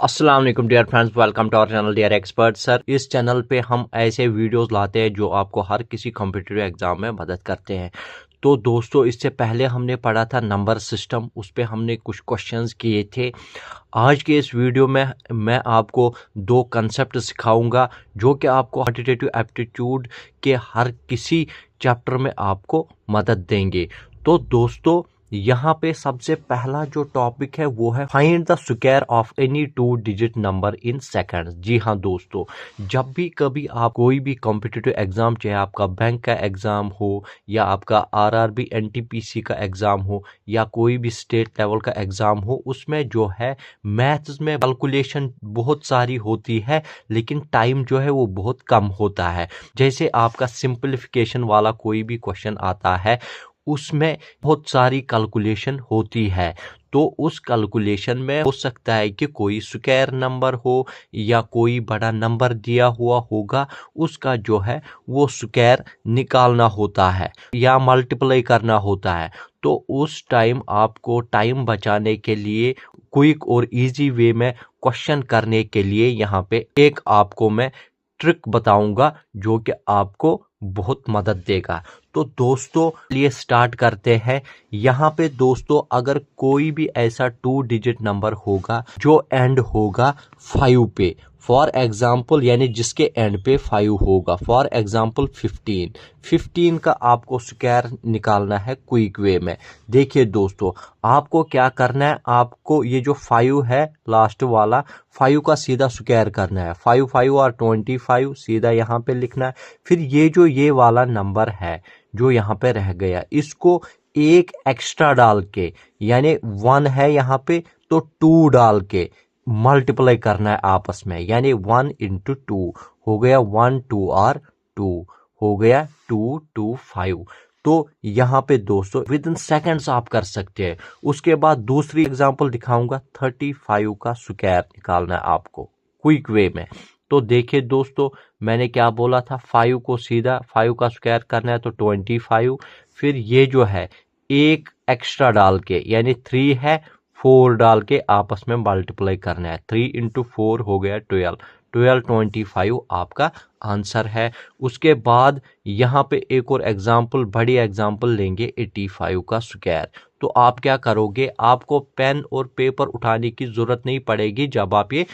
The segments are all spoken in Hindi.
अस्सलाम वालेकुम dear friends, welcome to our channel dear expert. Sir, इस चैनल पे हम ऐसे वीडियोस लाते हैं जो आपको हर किसी कॉम्पिटिटिव एग्जाम में मदद करते हैं। तो दोस्तों, इससे पहले हमने पढ़ा था नंबर सिस्टम, उस पे हमने कुछ क्वेश्चंस किए थे। आज के इस वीडियो में मैं आपको दो कंसेप्ट सिखाऊंगा जो कि आपको क्वांटिटेटिव एप्टीट्यूड के हर किसी चैप्टर में आपको मदद देंगे। तो दोस्तों, यहाँ पे सबसे पहला जो टॉपिक है वो है find the square of any 2 digit number in seconds. जी हाँ दोस्तों, जब भी कभी आप कोई भी कॉम्पिटिटिव एग्जाम, चाहे आपका बैंक का एग्जाम हो या आपका आरआरबी एनटीपीसी का एग्जाम हो या कोई भी स्टेट लेवल का एग्जाम हो, उसमें जो है मैथ्स में कैलकुलेशन बहुत सारी होती है लेकिन टाइम जो है वो बहुत कम होता है। जैसे आपका सिंपलीफिकेशन वाला कोई भी क्वेश्चन आता है, उसमें बहुत सारी कैलकुलेशन होती है। तो उस कैलकुलेशन में हो सकता है कि कोई स्क्वायर नंबर हो या कोई बड़ा नंबर दिया हुआ होगा, उसका जो है वो स्क्वायर निकालना होता है या मल्टीप्लाई करना होता है। तो उस टाइम आपको टाइम बचाने के लिए, क्विक और इजी वे में क्वेश्चन करने के लिए यहाँ पे एक आपको मैं ट्रिक बताऊंगा जो कि आपको बहुत मदद देगा। तो दोस्तों, लिए स्टार्ट करते हैं। यहाँ पे दोस्तों, अगर कोई भी ऐसा 2 डिजिट नंबर होगा जो एंड होगा 5 पे, फॉर एग्जाम्पल, यानी जिसके एंड पे 5 होगा, फॉर एग्जाम्पल 15 का आपको स्क्वायर निकालना है क्विक वे में। देखिए दोस्तों, आपको क्या करना है, आपको ये जो 5 है लास्ट वाला, 5 का सीधा स्क्वायर करना है। 5 5 और 25 सीधा यहाँ पे लिखना है। फिर ये वाला नंबर है जो यहाँ पे रह गया, इसको एक एक्स्ट्रा डाल के, यानी 1 है यहाँ पे तो 2 डाल के मल्टीप्लाई करना है आपस में, यानी 1 इंटू 2 हो गया 1 2 और 2 हो गया 2 2 5। तो यहाँ पे दोस्तों विद इन सेकेंड्स आप कर सकते हैं। उसके बाद दूसरी एग्जांपल दिखाऊंगा, 35 का स्क्वायर निकालना है आपको क्विक वे में। तो देखिए दोस्तों, मैंने क्या बोला था, 5 को सीधा 5 का स्क्वायर करना है तो 25। फिर ये जो है एक एक्स्ट्रा डाल के, यानी 3 है, 4 डाल के आपस में मल्टीप्लाई करना है। 3 इंटू 4 हो गया 12 25 आपका आंसर है। उसके बाद यहाँ पे एक और एग्जाम्पल, बड़ी एग्जाम्पल लेंगे 85 का स्क्वायर। तो आप क्या करोगे, आपको पेन और पेपर उठाने की जरूरत नहीं पड़ेगी जब आप ये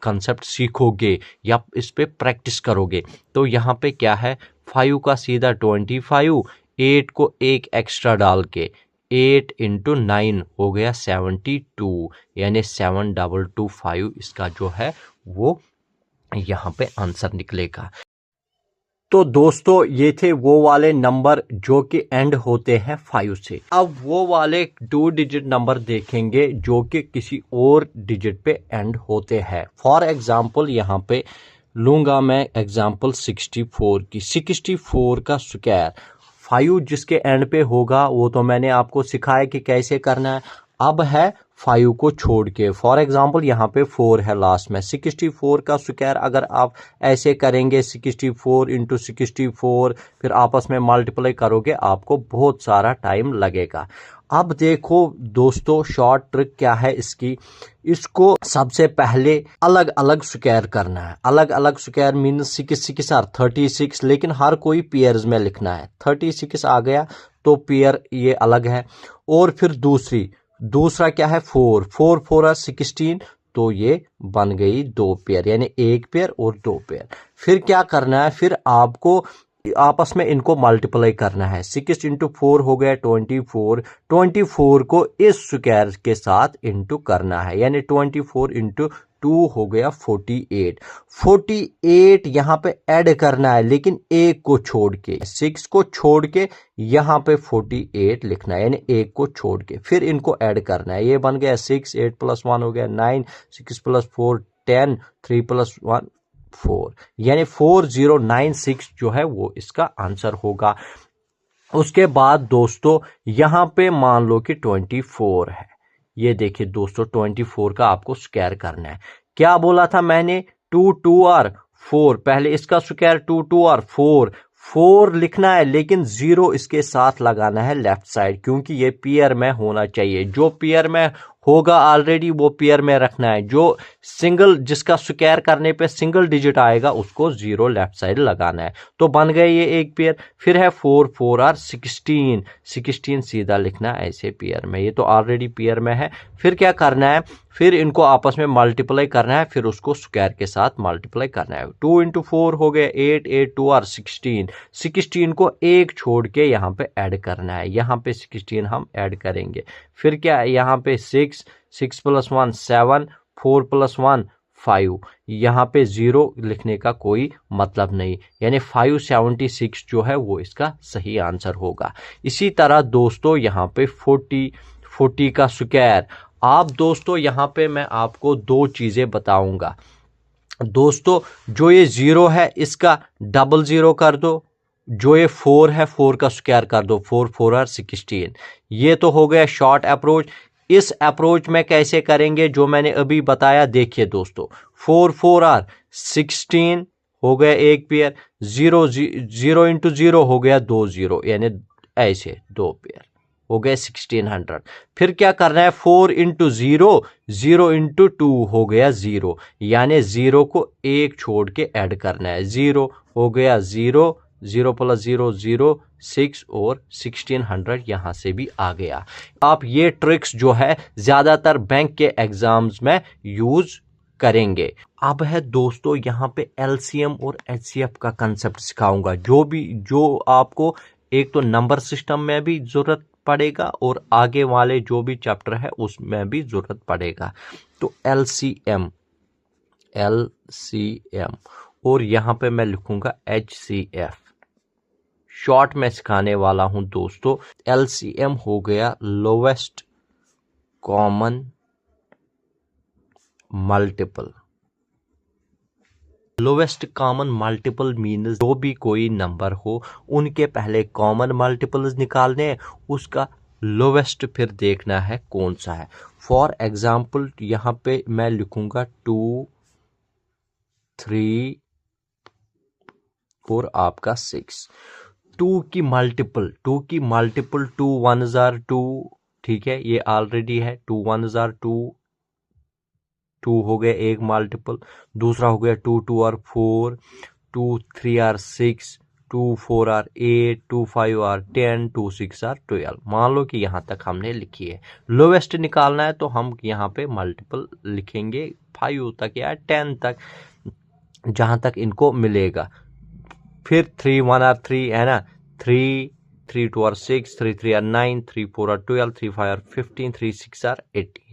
कंसेप्ट सीखोगे या इस पे प्रैक्टिस करोगे। तो यहाँ पे क्या है, 5 का सीधा 25, 8 को एक एक्स्ट्रा डाल के 8 इंटू 9 हो गया 72, यानी 7225 इसका जो है वो यहाँ पे आंसर निकलेगा। तो दोस्तों, ये थे वो वाले नंबर जो कि एंड होते हैं 5 से। अब वो वाले 2 डिजिट नंबर देखेंगे जो कि किसी और डिजिट पे एंड होते हैं। फॉर एग्जांपल यहाँ पे लूंगा मैं एग्जांपल 64 की। 64 का स्क्वायर, 5 जिसके एंड पे होगा वो तो मैंने आपको सिखाया कि कैसे करना है। अब है 5 को छोड़ के, फॉर एग्जाम्पल यहाँ पे 4 है लास्ट में। 64 का स्क्वायर अगर आप ऐसे करेंगे 64 इंटू 64, फिर आपस में मल्टीप्लाई करोगे, आपको बहुत सारा टाइम लगेगा। अब देखो दोस्तों, शॉर्ट ट्रिक क्या है इसकी, इसको सबसे पहले अलग अलग स्क्वायर करना है। अलग अलग स्क्वायर मीन्स 6 और 36, लेकिन हर कोई पेयर्स में लिखना है। 36 आ गया तो पेयर ये अलग है। और फिर दूसरा क्या है, 4 4 और 16, तो ये बन गई 2 पेयर, यानी 1 पेयर और 2 पेयर। फिर क्या करना है, फिर आपको आपस में इनको मल्टीप्लाई करना है। 6 इंटू 4 हो गया 24, 24 को इस स्क्वायर के साथ इंटू करना है, यानी 24 इंटू 2 हो गया 48। 48 यहाँ पे ऐड करना है, लेकिन एक को छोड़ के, 6 को छोड़ के यहाँ पे 48 लिखना है, यानी एक को छोड़ के फिर इनको ऐड करना है। ये बन गया 6, 8 + 1 हो गया 9, 6 + 4 10, 3 + 1 4, यानी 4096 जो है वो इसका आंसर होगा। उसके बाद दोस्तों, यहां पे मान लो कि 24 है। ये देखिए दोस्तों, 24 का आपको स्क्वायर करना है। क्या बोला था मैंने, 2 2 और 4, पहले इसका स्क्वायर 2 2 और 4 लिखना है, लेकिन 0 इसके साथ लगाना है लेफ्ट साइड, क्योंकि ये पेयर में होना चाहिए। जो पेयर में होगा ऑलरेडी वो पेयर में रखना है। जो सिंगल, जिसका स्क्वायर करने पे सिंगल डिजिट आएगा उसको 0 लेफ्ट साइड लगाना है। तो बन गए ये एक पेयर। फिर है 4 4 और 16, 16 सीधा लिखना है ऐसे पेयर में, ये तो ऑलरेडी पेयर में है। फिर क्या करना है, फिर इनको आपस में मल्टीप्लाई करना है, फिर उसको स्क्वायर के साथ मल्टीप्लाई करना है। 2 इंटू 4 हो गए 8, 8 2 और 16, 16 को एक छोड़ के यहाँ पे ऐड करना है, यहाँ पे 16 हम ऐड करेंगे। फिर क्या है, यहाँ पे 6, 6 + 1 7, 4 + 1 5, यहाँ पे 0 लिखने का कोई मतलब नहीं, यानी 576 जो है वो इसका सही आंसर होगा। इसी तरह दोस्तों यहाँ पे 40 का स्क्वायर। आप दोस्तों यहाँ पे मैं आपको दो चीजें बताऊंगा दोस्तों। जो ये 0 है इसका डबल 0 कर दो, जो ये 4 है 4 का स्क्वायर कर दो, 4 4 और 16। ये तो हो गया शॉर्ट अप्रोच। इस अप्रोच में कैसे करेंगे जो मैंने अभी बताया, देखिए दोस्तों। 4 4 और 16 हो गया एक पेयर, 0 0 इंटू 0 हो गया 2 0, यानी ऐसे दो पेयर हो गए 1600। फिर क्या करना है, 4 इंटू 0, 0 इंटू 2 हो गया 0, यानी 0 को एक छोड़ के ऐड करना है। 0 हो गया 0, 0 + 0 0, 6 और 1600 यहाँ से भी आ गया। आप ये ट्रिक्स जो है ज्यादातर बैंक के एग्जाम्स में यूज करेंगे। अब है दोस्तों यहाँ पे एलसीएम और एचसीएफ का कंसेप्ट सिखाऊंगा, जो आपको एक तो नंबर सिस्टम में भी जरूरत पड़ेगा और आगे वाले जो भी चैप्टर है उसमें भी जरूरत पड़ेगा। तो एलसीएम और यहां पे मैं लिखूंगा एचसीएफ, शॉर्ट में सिखाने वाला हूं दोस्तों। एलसीएम हो गया lowest common multiple. Lowest common multiple means जो भी कोई नंबर हो उनके पहले कॉमन मल्टीपल्स निकालने हैं, उसका लोवेस्ट फिर देखना है कौन सा है। फॉर एग्जाम्पल यहाँ पे मैं लिखूंगा 2 3 और आपका 6। 2 की मल्टीपल 2 1 जार 2, ठीक है, ये ऑलरेडी है। 2 1 जार 2, 2 हो गया एक मल्टीपल। दूसरा हो गया 2 2 और 4, 2 3 और 6, 2 4 और 8, 2 5 और 10, 2 6 और 12। मान लो कि यहाँ तक हमने लिखी है। लोवेस्ट निकालना है तो हम यहाँ पे मल्टीपल लिखेंगे 5 तक या 10 तक, जहाँ तक इनको मिलेगा। फिर 3 1 और 3 है ना, 3 3 2 और 6, 3 3 और 9, 3 4 और 12, 3 5 और 15, 3 6 और 18।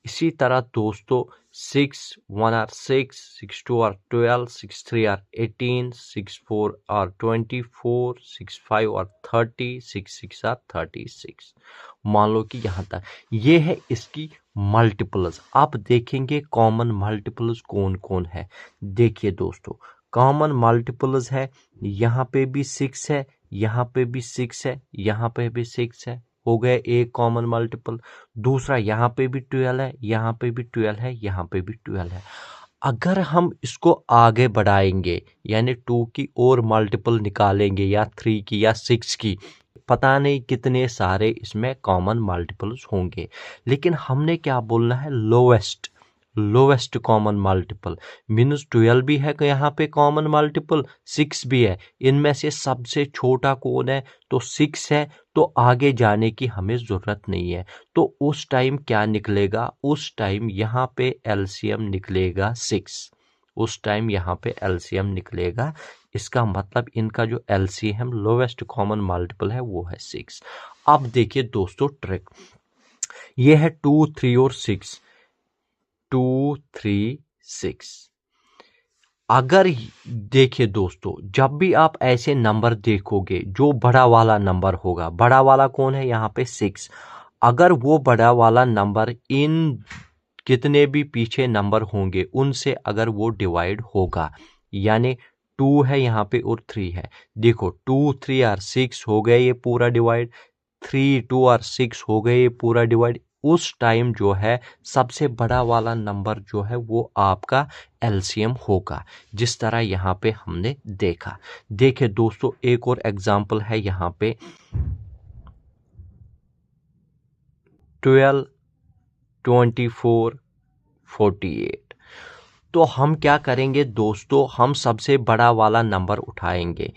इसी तरह दोस्तों 6 1 और 6, 6 2 और 12, 6 3 और 18, 6 4 और 24, 6 5 और 30, 6 6 और 36। मान लो कि यहाँ तक ये है इसकी मल्टीपल्स। आप देखेंगे कॉमन मल्टीपल्स कौन कौन है। देखिए दोस्तों, कॉमन मल्टीपल्स है, यहाँ पे भी 6 है, यहाँ पे भी 6 है, यहाँ पे भी 6 है, हो गए एक कॉमन मल्टीपल। दूसरा यहाँ पे भी 12 है, यहाँ पे भी 12 है, यहाँ पे भी 12 है। अगर हम इसको आगे बढ़ाएंगे यानी 2 की और मल्टीपल निकालेंगे या 3 की या 6 की, पता नहीं कितने सारे इसमें कॉमन मल्टीपल्स होंगे। लेकिन हमने क्या बोलना है, लोवेस्ट कॉमन मल्टीपल मीन्स 12 भी है यहाँ पे कॉमन मल्टीपल, 6 भी है। इनमें से सबसे छोटा कौन है, तो 6 है। तो आगे जाने की हमें जरूरत नहीं है। तो उस टाइम क्या निकलेगा, उस टाइम यहाँ पे एलसीएम निकलेगा 6। उस टाइम यहाँ पे एलसीएम निकलेगा। इसका मतलब इनका जो एलसीएम लोवेस्ट कॉमन मल्टीपल है वो है 6। अब देखिए दोस्तों ट्रिक, ये है 2 3 और 6, 2 3 6। अगर देखिए दोस्तों, जब भी आप ऐसे नंबर देखोगे जो बड़ा वाला नंबर होगा, बड़ा वाला कौन है यहाँ पे 6, अगर वो बड़ा वाला नंबर इन कितने भी पीछे नंबर होंगे उनसे अगर वो डिवाइड होगा, यानी 2 है यहाँ पे और 3 है, देखो 2 3 और 6 हो गए ये पूरा डिवाइड, 3 2 और 6 हो गए ये पूरा डिवाइड। उस टाइम जो है सबसे बड़ा वाला नंबर जो है वो आपका एलसीएम होगा, जिस तरह यहाँ पे हमने देखा। देखिए दोस्तों, एक और एग्जांपल है यहाँ पे 12 24, 48। तो हम क्या करेंगे दोस्तों, हम सबसे बड़ा वाला नंबर उठाएंगे,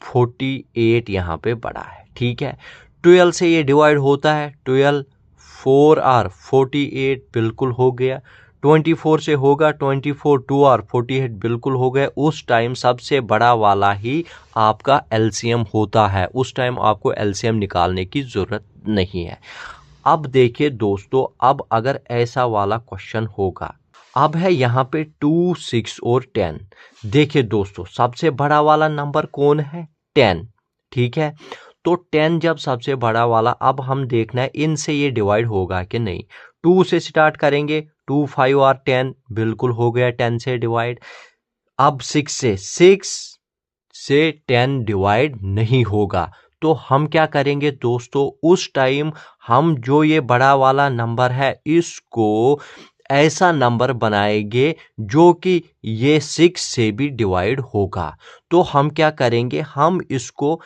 48 यहाँ पे बड़ा है, ठीक है। 12 से ये डिवाइड होता है, 12 4 आर 48 बिल्कुल हो गया। 24 से होगा, 24 2 आर 48 बिल्कुल हो गया। उस टाइम सबसे बड़ा वाला ही आपका एलसीएम होता है, उस टाइम आपको एलसीएम निकालने की ज़रूरत नहीं है। अब देखिए दोस्तों, अब अगर ऐसा वाला क्वेश्चन होगा, अब है यहाँ पे 2, 6 और 10। देखिए दोस्तों, सबसे बड़ा वाला नंबर कौन है, 10, ठीक है। तो 10 जब सबसे बड़ा वाला, अब हम देखना है इनसे ये डिवाइड होगा कि नहीं। 2 से स्टार्ट करेंगे, 2 5 और 10 बिल्कुल हो गया 10 से डिवाइड। अब 6 से 10 डिवाइड नहीं होगा, तो हम क्या करेंगे दोस्तों, उस टाइम हम जो ये बड़ा वाला नंबर है इसको ऐसा नंबर बनाएंगे जो कि ये 6 से भी डिवाइड होगा। तो हम क्या करेंगे, हम इसको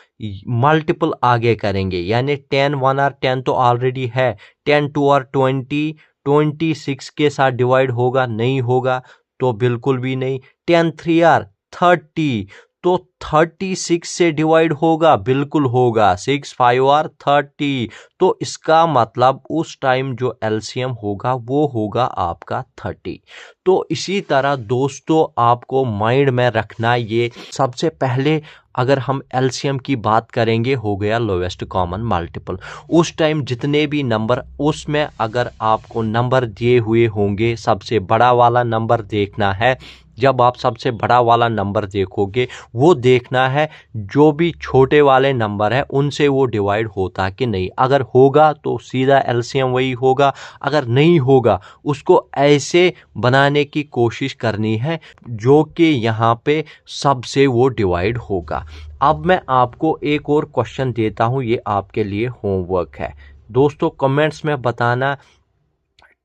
मल्टीपल आगे करेंगे, यानी 10 1 और 10 तो ऑलरेडी है, 10 2 और 20, 26 के साथ डिवाइड होगा, नहीं होगा, तो बिल्कुल भी नहीं। 10 3 और 30, तो 36 से डिवाइड होगा, बिल्कुल होगा। 6 5 और 30, तो इसका मतलब उस टाइम जो एलसीएम होगा वो होगा आपका 30। तो इसी तरह दोस्तों आपको माइंड में रखना, ये सबसे पहले अगर हम एलसीएम की बात करेंगे, हो गया लोएस्ट कॉमन मल्टीपल। उस टाइम जितने भी नंबर, उसमें अगर आपको नंबर दिए हुए होंगे, सबसे बड़ा वाला नंबर देखना है। जब आप सबसे बड़ा वाला नंबर देखोगे, वो देखना है जो भी छोटे वाले नंबर है उनसे वो डिवाइड होता कि नहीं। अगर होगा तो सीधा एलसीएम वही होगा, अगर नहीं होगा उसको ऐसे बनाने की कोशिश करनी है जो कि यहाँ पे सबसे वो डिवाइड होगा। अब मैं आपको एक और क्वेश्चन देता हूँ, ये आपके लिए होमवर्क है दोस्तों। कमेंट्स में बताना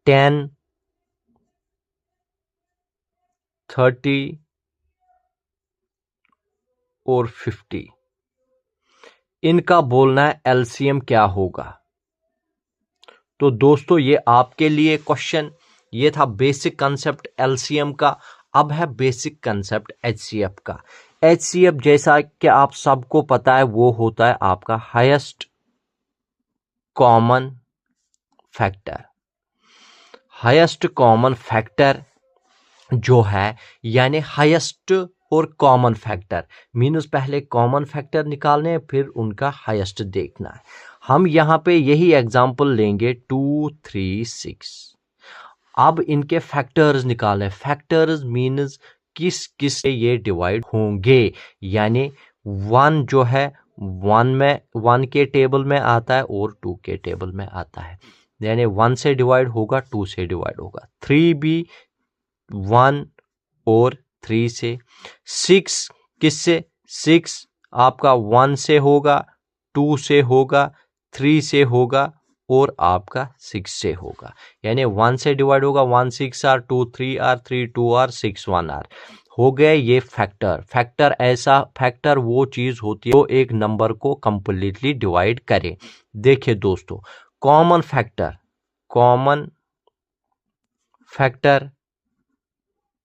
10, 30 और 50, इनका बोलना है एलसीएम क्या होगा। तो दोस्तों ये आपके लिए क्वेश्चन, ये था बेसिक कंसेप्ट एलसीएम का। अब है बेसिक कंसेप्ट एचसीएफ का। एचसीएफ जैसा कि आप सबको पता है वो होता है आपका highest common factor. Highest common factor जो है, यानी हाईएस्ट और कॉमन फैक्टर मीन्स पहले कॉमन फैक्टर निकालने हैं, फिर उनका हाईएस्ट देखना है। हम यहाँ पे यही एग्जांपल लेंगे 2 3 6। अब इनके फैक्टर्स निकालने, फैक्टर्स मीन्स किस किस से ये डिवाइड होंगे, यानी 1 जो है 1 के टेबल में आता है और 2 के टेबल में आता है, यानी 1 से डिवाइड होगा, 2 से डिवाइड होगा। 3 भी 1 और 3 से। 6 किससे, 6 आपका 1 से होगा, 2 से होगा, 3 से होगा और आपका 6 से होगा, यानी 1 से डिवाइड होगा, 1 6 आर, 2 3 आर, 3 2 आर, 6 1 आर। हो गए ये फैक्टर। फैक्टर ऐसा, फैक्टर वो चीज होती है जो एक नंबर को कंप्लीटली डिवाइड करे। देखिए दोस्तों, कॉमन फैक्टर, कॉमन फैक्टर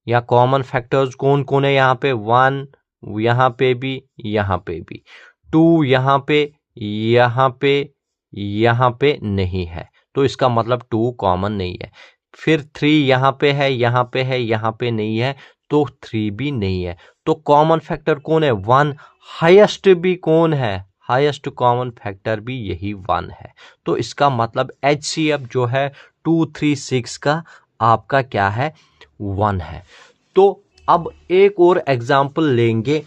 या कॉमन फैक्टर्स कौन कौन है, यहाँ पे 1, यहाँ पे भी, यहाँ पे भी 2, यहाँ पे, यहाँ पे, यहाँ पे नहीं है, तो इसका मतलब 2 कॉमन नहीं है। फिर 3 यहाँ पे है, यहाँ पे है, यहाँ पे नहीं है, तो 3 भी नहीं है। तो कॉमन फैक्टर कौन है, 1। हाईएस्ट भी कौन है, हाईएस्ट कॉमन फैक्टर भी यही 1 है। तो इसका मतलब एचसीएफ जो है 2 3 6 का आपका क्या है, 1 है। तो अब एक और एग्जाम्पल लेंगे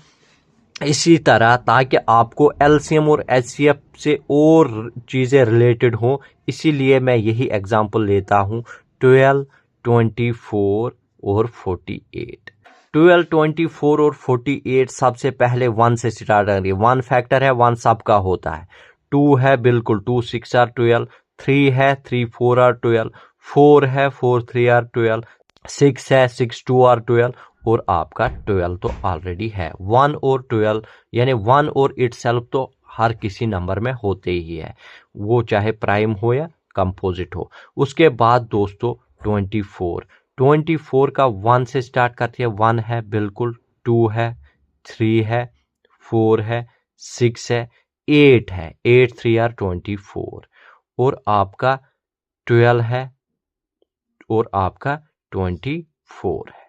इसी तरह, ताकि आपको एलसीएम और एचसीएफ से और चीज़ें रिलेटेड हों, इसीलिए मैं यही एग्जाम्पल लेता हूँ 12 24 और 48। 12 24 और 48 सबसे पहले 1 से स्टार्ट करेंगे। 1 फैक्टर है, 1 सबका होता है। 2 है बिल्कुल, 2 6 आर 12। 3 है, 3 4 आर 12। 4 है, 4 3 आर 12। 6 है, 6 2 आर 12 और आपका 12 तो ऑलरेडी है। 1 और 12 यानी 1 और इटसेल्फ तो हर किसी नंबर में होते ही है, वो चाहे प्राइम हो या कंपोजिट हो। उसके बाद दोस्तों 24 का 1 से स्टार्ट करती है, 1 है बिल्कुल, 2 है, 3 है, 4 है, 6 है, 8 है, 8 3 आर 24 और आपका 12 है और आपका 24 है।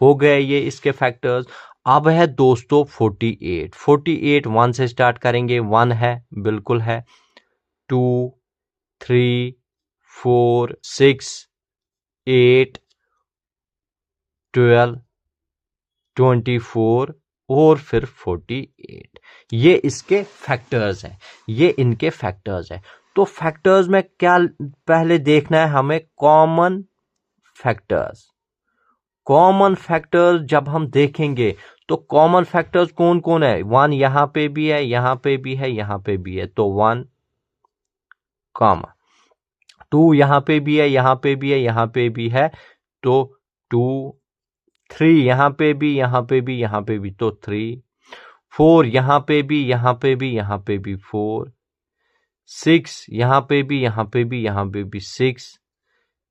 हो गए ये इसके फैक्टर्स। अब है दोस्तों 48 1 से स्टार्ट करेंगे, 1 है बिल्कुल है, 2 3 4 6 8 12 24 और फिर 48। ये इसके फैक्टर्स हैं, ये इनके फैक्टर्स हैं। तो फैक्टर्स में क्या पहले देखना है हमें, कॉमन फैक्टर्स। कॉमन फैक्टर्स जब हम देखेंगे तो कॉमन फैक्टर्स कौन कौन है, 1 यहां पे भी है, यहां पे भी है, यहां पे भी है, तो 1 कॉमन, 2 यहां पे भी है, यहां पे भी है, यहां पे भी है, तो 2 3 यहां पे भी, यहां पे भी, यहां पे भी, तो 3 4 यहां पे भी, यहां पे भी, यहां पे भी, 4 6 यहां पे भी, यहां पे भी, यहां पे भी, 6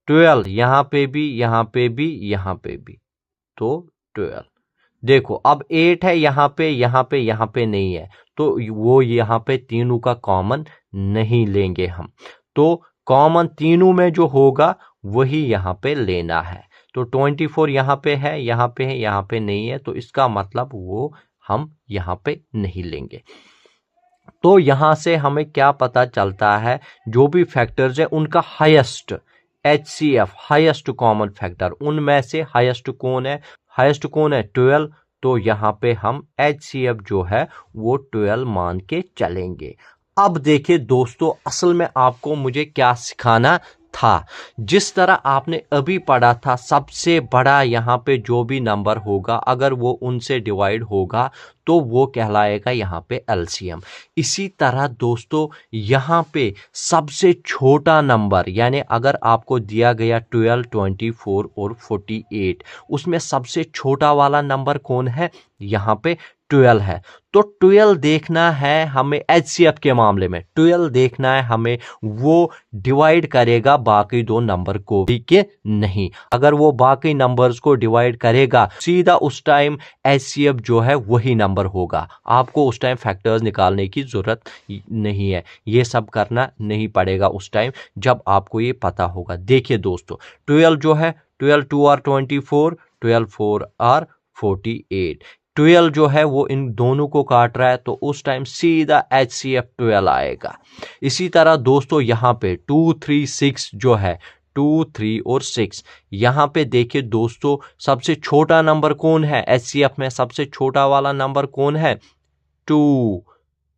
12 यहां पे भी, यहां पे भी, यहां पे भी, तो 12। देखो अब 8 है यहां पे, यहां पे, यहां पे नहीं है, तो वो यहां पे तीनों का कॉमन नहीं लेंगे हम। तो कॉमन तीनों में जो होगा वही यहां पे लेना है। तो 24 यहां पे है, यहां पे है, यहां पे नहीं है, तो इसका मतलब वो हम यहां पे नहीं लेंगे। तो यहां से हमें क्या पता चलता है, जो भी फैक्टर्स है उनका highest HCF highest common factor, उनमें से हाईएस्ट कौन है, हाईएस्ट कौन है 12। तो यहां पे हम HCF जो है वो 12 मान के चलेंगे। अब देखिए दोस्तों, असल में आपको मुझे क्या सिखाना था, जिस तरह आपने अभी पढ़ा था, सबसे बड़ा यहाँ पे जो भी नंबर होगा अगर वो उनसे डिवाइड होगा तो वो कहलाएगा यहाँ पे LCM। इसी तरह दोस्तों यहाँ पे सबसे छोटा नंबर, यानी अगर आपको दिया गया 12 24 और 48, उसमें सबसे छोटा वाला नंबर कौन है, यहाँ पे 12 है। तो 12 देखना है हमें, HCF के मामले में 12 देखना है हमें, वो डिवाइड करेगा बाकी दो नंबर को भी कि नहीं। अगर वो बाकी नंबर्स को डिवाइड करेगा, सीधा उस टाइम HCF जो है वही नंबर होगा। आपको उस टाइम फैक्टर्स निकालने की जरूरत नहीं है, ये सब करना नहीं पड़ेगा उस टाइम, जब आपको ये पता होगा। देखिए दोस्तों 12 जो है, 12 2 आर 24, 12 4 आर 48, 12 जो है वो इन दोनों को काट रहा है, तो उस टाइम सीधा HCF 12 आएगा। इसी तरह दोस्तों यहाँ पे 2 3 6 जो है, 2 3 और 6, यहाँ पे देखिए दोस्तों सबसे छोटा नंबर कौन है, HCF में सबसे छोटा वाला नंबर कौन है, 2।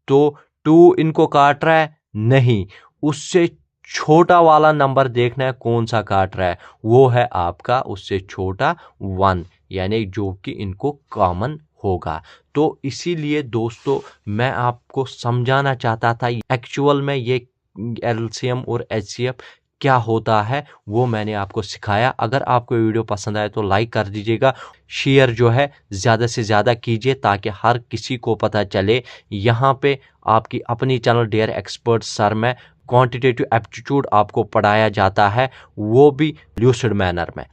तो 2 इनको काट रहा है नहीं, उससे छोटा वाला नंबर देखना है कौन सा काट रहा है, वो है आपका उससे छोटा 1, यानी जो कि इनको कॉमन होगा। तो इसीलिए दोस्तों मैं आपको समझाना चाहता था एक्चुअल में ये LCM और HCF क्या होता है, वो मैंने आपको सिखाया। अगर आपको वीडियो पसंद आए तो लाइक कर दीजिएगा, शेयर जो है ज़्यादा से ज़्यादा कीजिए ताकि हर किसी को पता चले। यहाँ पे आपकी अपनी चैनल डियर एक्सपर्ट सर में क्वांटिटेटिव एप्टीट्यूड आपको पढ़ाया जाता है, वो भी ल्यूसिड मैनर में।